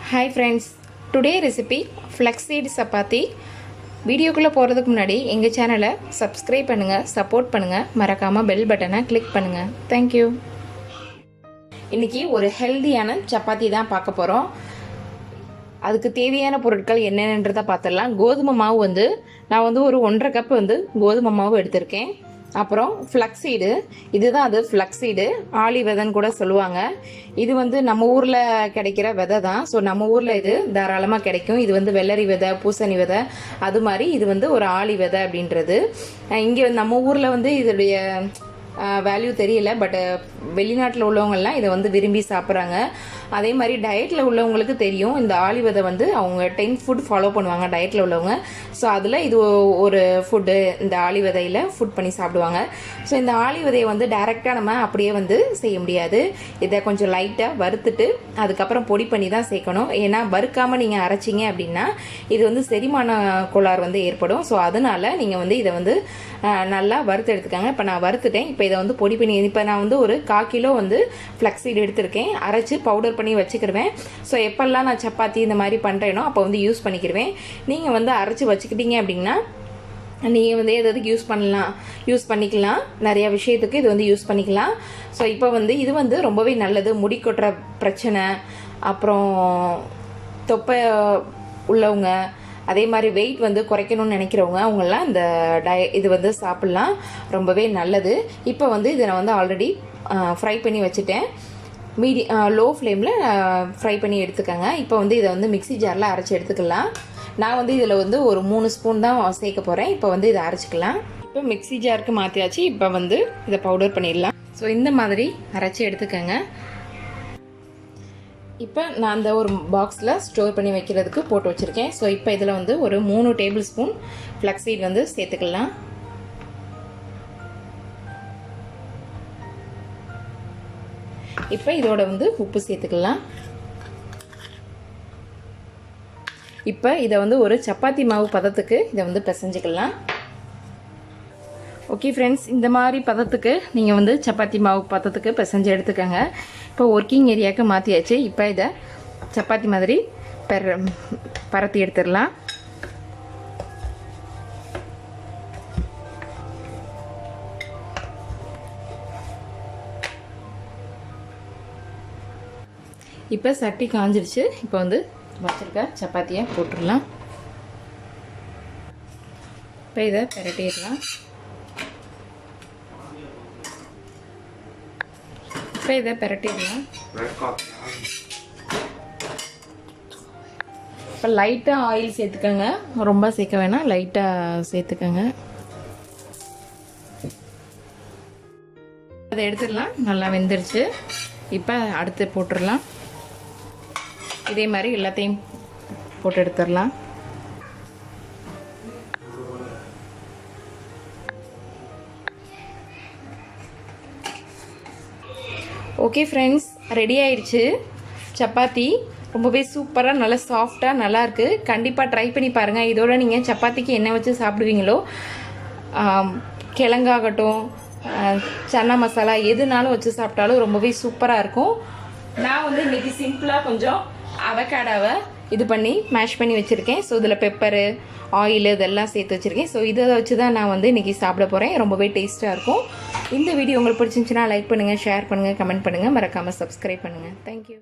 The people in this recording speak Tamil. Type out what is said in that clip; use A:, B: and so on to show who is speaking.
A: Hi friends, today recipe flaxseed chapati. வீடியோக்குள்ளே போகிறதுக்கு முன்னாடி எங்கள் சேனலை சப்ஸ்கிரைப் பண்ணுங்கள், சப்போர்ட் பண்ணுங்கள், மறக்காமல் பெல் பட்டனை கிளிக் பண்ணுங்கள். தேங்க்யூ. இன்றைக்கி ஒரு ஹெல்தியான சப்பாத்தி தான் பார்க்க போகிறோம். அதுக்கு தேவையான பொருட்கள் என்னென்னன்றதை பார்த்துடலாம். கோதுமை மாவு நான் ஒரு 1.5 கப் கோதுமை மாவு எடுத்திருக்கேன். அப்புறம் ஃப்ளக்ஸீடு, இதுதான் அது ஃப்ளக்ஸீடு, ஆளி விதைன்னு கூட சொல்லுவாங்க. இது நம்ம ஊரில் கிடைக்கிற விதை தான். ஸோ நம்ம ஊரில் இது தாராளமாக கிடைக்கும். இது வெள்ளரி விதை, பூசணி விதை, அது மாதிரி இது ஒரு ஆளி விதை அப்படின்றது. இங்கே நம்ம ஊரில் இதோடைய வேல்யூ தெரியல. பட் வெளிநாட்டில் உள்ளவங்கெல்லாம் இதை விரும்பி சாப்பிட்றாங்க. அதே மாதிரி டயட்டில் உள்ளவங்களுக்கு தெரியும். இந்த ஆளி விதை அவங்க 10 ஃபுட் ஃபாலோ பண்ணுவாங்க டயட்டில் உள்ளவங்க. ஸோ அதில் இது ஒரு ஃபுட்டு, இந்த ஆளி விதையில் ஃபுட் பண்ணி சாப்பிடுவாங்க. ஸோ இந்த ஆளி விதையை டைரெக்டாக நம்ம அப்படியே செய்ய முடியாது. இதை கொஞ்சம் லைட்டாக வறுத்துட்டு அதுக்கப்புறம் பொடி பண்ணி தான் சேர்க்கணும். ஏன்னா வறுக்காமல் நீங்கள் அரைச்சிங்க அப்படின்னா இது செரிமான கோளாறு ஏற்படும். ஸோ அதனால் நீங்கள் இதை நல்லா வறுத்து எடுத்துக்காங்க. இப்போ நான் வறுத்துட்டேன். இப்போ இதை பொடி பண்ணி, இப்போ நான் ஒரு 1/4 கிலோ ஃப்ளக்ஸீடு எடுத்திருக்கேன். அரைச்சி பவுடர் பண்ணி வச்சுக்கிடுவேன். ஸோ எப்பெல்லாம் நான் சப்பாத்தி இந்த மாதிரி பண்ணுறேனோ அப்போ யூஸ் பண்ணிக்கிடுவேன். நீங்கள் அரைச்சி வச்சுக்கிட்டீங்க அப்படின்னா நீங்கள் எதுக்கு யூஸ் பண்ணிக்கலாம். நிறையா விஷயத்துக்கு இது யூஸ் பண்ணிக்கலாம். ஸோ இப்போ இது ரொம்பவே நல்லது. முடி கொட்டுற பிரச்சனை, அப்புறம் தொப்பை உள்ளவங்க, அதே மாதிரி வெயிட் குறைக்கணும்னு நினைக்கிறவங்க அவங்கெல்லாம் இந்த இது சாப்பிட்லாம். ரொம்பவே நல்லது. இப்போ இதை நான் ஆல்ரெடி ஃப்ரை பண்ணி வச்சுட்டேன். லோ ஃப்ளேமில் ஃப்ரை பண்ணி எடுத்துக்கோங்க. இப்போ இதை மிக்ஸி ஜாரில் அரைச்சி எடுத்துக்கலாம். நான் இதில் ஒரு 3 ஸ்பூன் தான் சேர்க்க போகிறேன். இப்போ இதை அரைச்சிக்கலாம். இப்போ மிக்ஸி ஜாருக்கு மாற்றியாச்சு. இப்போ இதை பவுடர் பண்ணிடலாம். ஸோ இந்த மாதிரி அரைச்சி எடுத்துக்கோங்க. இப்போ நான் அந்த ஒரு பாக்ஸில் ஸ்டோர் பண்ணி வைக்கிறதுக்கு போட்டு வச்சுருக்கேன். ஸோ இப்போ இதில் ஒரு 3 டேபிள் ஸ்பூன் ஃப்ளக்ஸீட் சேர்த்துக்கலாம். இப்போ இதோட உப்பு சேர்த்துக்கலாம். இப்போ இதை ஒரு சப்பாத்தி மாவு பதத்துக்கு இதை பிசைஞ்சிக்கலாம். ஓகே ஃப்ரெண்ட்ஸ், இந்த மாதிரி பதத்துக்கு நீங்கள் சப்பாத்தி மாவு பதத்துக்கு பிசைஞ்சு எடுத்துக்கோங்க. இப்போ ஒர்க்கிங் ஏரியாவுக்கு மாற்றியாச்சு. இப்போ இதை சப்பாத்தி மாதிரி பரத்தி எடுத்துடலாம். இப்போ சட்டி காஞ்சிருச்சு. இப்போ வச்சிருக்க சப்பாத்தியை போட்டுடலாம். இப்போ இதை பிரட்டிடலாம். இப்போ இதை பிரட்டிடலாம். இப்போ லைட்டாக ஆயில் சேர்த்துக்கோங்க. ரொம்ப சேர்க்க வேணாம், லைட்டாக சேர்த்துக்கோங்க. அதை எடுத்துடலாம். நல்லா வெந்துருச்சு. இப்போ அடுத்து போட்டுடலாம். இதே மாதிரி எல்லாத்தையும் போட்டு எடுத்துடலாம். ஓகே ஃப்ரெண்ட்ஸ், ரெடி ஆயிடுச்சு சப்பாத்தி. ரொம்பவே சூப்பராக, நல்லா சாஃப்டாக, நல்லாயிருக்கு. கண்டிப்பாக ட்ரை பண்ணி பாருங்கள். இதோட நீங்கள் சப்பாத்திக்கு என்ன வச்சு சாப்பிடுவீங்களோ, கிழங்காகட்டும், சன்னா மசாலா, எதுனாலும் வச்சு சாப்பிட்டாலும் ரொம்பவே சூப்பராக இருக்கும். நான் இன்றைக்கி சிம்பிளாக கொஞ்சம் அவகேடாவை இது பண்ணி மேஷ் பண்ணி வச்சுருக்கேன். ஸோ இதில் பெப்பரு, ஆயில் இதெல்லாம் சேர்த்து வச்சுருக்கேன். ஸோ இதை வச்சு தான் நான் இன்றைக்கி சாப்பிட போகிறேன். ரொம்பவே டேஸ்ட்டாக இருக்கும். இந்த வீடியோ உங்களுக்கு பிடிச்சிருந்துச்சுன்னா லைக் பண்ணுங்கள், ஷேர் பண்ணுங்கள், கமெண்ட் பண்ணுங்கள், மறக்காமல் சப்ஸ்கிரைப் பண்ணுங்கள். தேங்க்யூ.